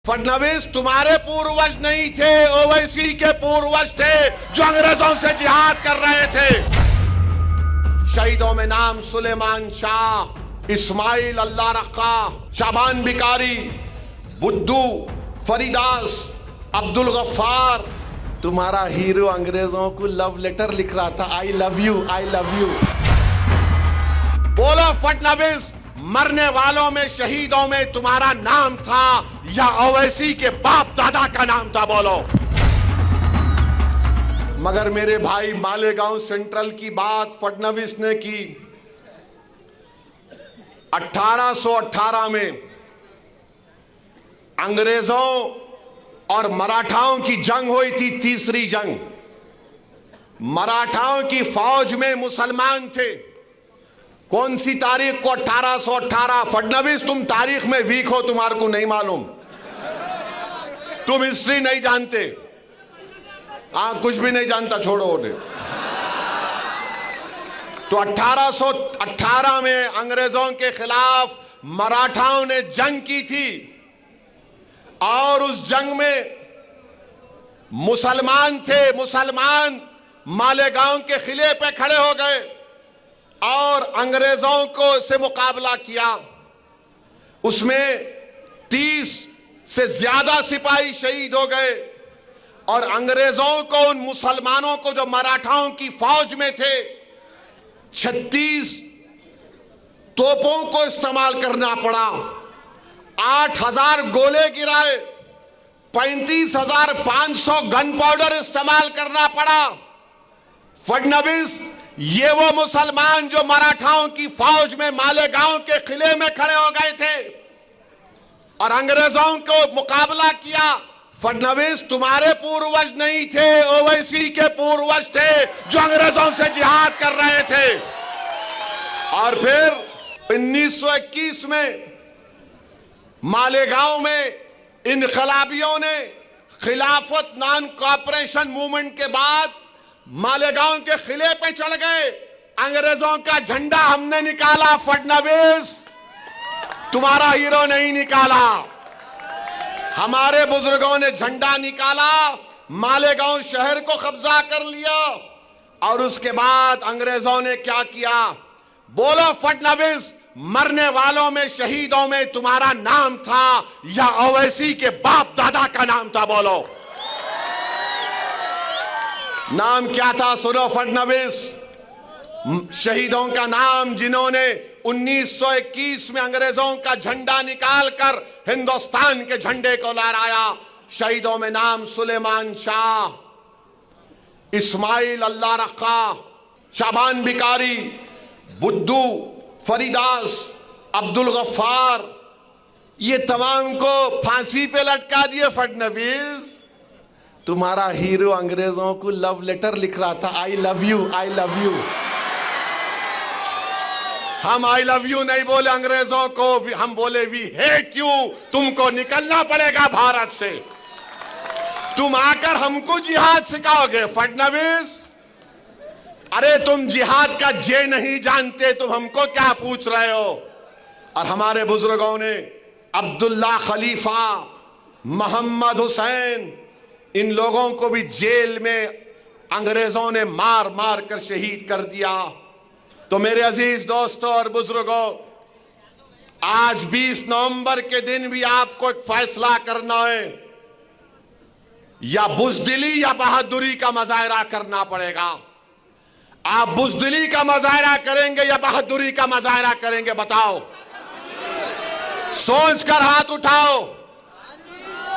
फडणवीस तुम्हारे पूर्वज नहीं थे, ओवैसी के पूर्वज थे जो अंग्रेजों से जिहाद कर रहे थे। शहीदों में नाम सुलेमान शाह, इस्माइल अल्लाह रखा, शाबान बिकारी, बुद्धू, फरीदास, अब्दुल गफ्फार। तुम्हारा हीरो अंग्रेजों को लव लेटर लिख रहा था, I love you, I love you. बोलो फडणवीस, मरने वालों में, शहीदों में तुम्हारा नाम था या ओवैसी के बाप दादा का नाम था? बोलो। मगर मेरे भाई, मालेगांव सेंट्रल की बात फडणवीस ने की। 1818 में अंग्रेजों और मराठाओं की जंग हुई थी, तीसरी जंग। मराठाओं की फौज में मुसलमान थे। कौन सी तारीख को? 1818। फडणवीस, तुम तारीख में वीक हो, तुम्हारे को नहीं मालूम, तुम हिस्ट्री नहीं जानते। कुछ भी नहीं जानता, छोड़ो उन्हें। तो 1818 में अंग्रेजों के खिलाफ मराठाओं ने जंग की थी और उस जंग में मुसलमान थे। मुसलमान मालेगांव के किले पे खड़े हो गए और अंग्रेजों को से मुकाबला किया। उसमें 30 से ज्यादा सिपाही शहीद हो गए और अंग्रेजों को, उन मुसलमानों को जो मराठाओं की फौज में थे, 36 तोपों को इस्तेमाल करना पड़ा। 8000 गोले गिराए, 35,500 गन पाउडर इस्तेमाल करना पड़ा। फडणवीस, ये वो मुसलमान जो मराठाओं की फौज में मालेगांव के किले में खड़े हो गए थे और अंग्रेजों को मुकाबला किया। फडणवीस, तुम्हारे पूर्वज नहीं थे, ओवैसी के पूर्वज थे जो अंग्रेजों से जिहाद कर रहे थे। और फिर 1921 में मालेगांव में इनकलाबियों ने खिलाफत नॉन कॉपरेशन मूवमेंट के बाद मालेगांव के किले पे चढ़ गए। अंग्रेजों का झंडा हमने निकाला, फडणवीस तुम्हारा हीरो नहीं निकाला। हमारे बुजुर्गों ने झंडा निकाला, मालेगांव शहर को कब्जा कर लिया और उसके बाद अंग्रेजों ने क्या किया? बोलो फडणवीस, मरने वालों में, शहीदों में तुम्हारा नाम था या ओवैसी के बाप दादा का नाम था? बोलो, नाम क्या था? सुनो फडणवीस, शहीदों का नाम जिन्होंने 1921 में अंग्रेजों का झंडा निकालकर हिंदुस्तान के झंडे को लहराया। शहीदों में नाम सुलेमान शाह, इस्माइल अल्लाह रखा, शाबान बिकारी, बुद्धू, फरीदास, अब्दुल गफ्फार, ये तमाम को फांसी पे लटका दिए। फडणवीस, तुम्हारा हीरो अंग्रेजों को लव लेटर लिख रहा था, I love you, I love you. हम आई लव यू नहीं बोले अंग्रेजों को, हम बोले वी हेट यू। तुमको निकलना पड़ेगा भारत से। तुम आकर हमको जिहाद सिखाओगे? फडणवीस, अरे तुम जिहाद का जे नहीं जानते, तुम हमको क्या पूछ रहे हो? और हमारे बुजुर्गों ने अब्दुल्ला खलीफा, मोहम्मद हुसैन, इन लोगों को भी जेल में अंग्रेजों ने मार मार कर शहीद कर दिया। तो मेरे अजीज दोस्तों और बुजुर्गों, आज 20 नवंबर के दिन भी आपको एक फैसला करना है। या बुज़दिली या बहादुरी का मुजाहरा करना पड़ेगा। आप बुज़दिली का मुजाहरा करेंगे या बहादुरी का मुजाहरा करेंगे? बताओ, सोच कर हाथ उठाओ।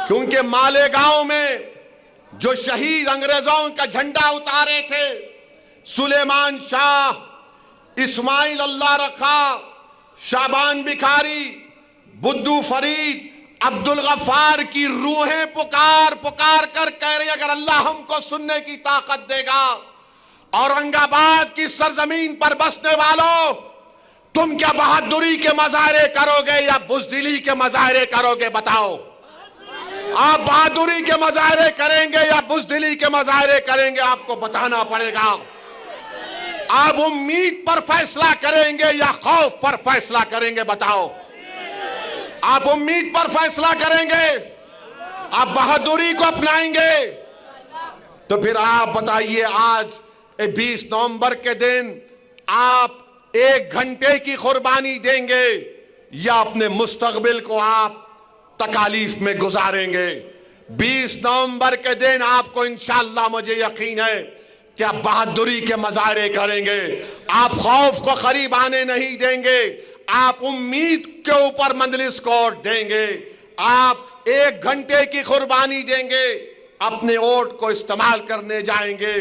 क्योंकि मालेगांव में जो शहीद अंग्रेजों का झंडा उतारे थे, सुलेमान शाह, इस्माइल अल्लाह रखा, शाबान बिकारी, बुद्धू फरीद, अब्दुल गफ्फार की रूहें पुकार पुकार कर कह रही, अगर अल्लाह हमको सुनने की ताकत देगा, औरंगाबाद की सरजमीन पर बसने वालों, तुम क्या बहादुरी के मुजाहरे करोगे या बुज़दिली के मुजाहरे करोगे? बताओ, आप बहादुरी के मुजाहरे करेंगे या बुज़दिली के मुजाहरे करेंगे? आपको बताना पड़ेगा। आप उम्मीद पर फैसला करेंगे या खौफ पर फैसला करेंगे? बताओ, आप उम्मीद पर फैसला करेंगे आप बहादुरी को अपनाएंगे। तो फिर आप बताइए, आज 20 नवंबर के दिन आप 1 घंटे की कुर्बानी देंगे या अपने मुस्तकबिल को आप तकालीफ में गुजारेंगे? 20 नवंबर के दिन आपको इंशाअल्लाह, मुझे यकीन है कि आप बहादुरी के मजारे करेंगे। आप खौफ को करीब आने नहीं देंगे, आप उम्मीद के ऊपर मंजलिस को वोट देंगे। आप 1 घंटे की कुर्बानी देंगे, अपने वोट को इस्तेमाल करने जाएंगे।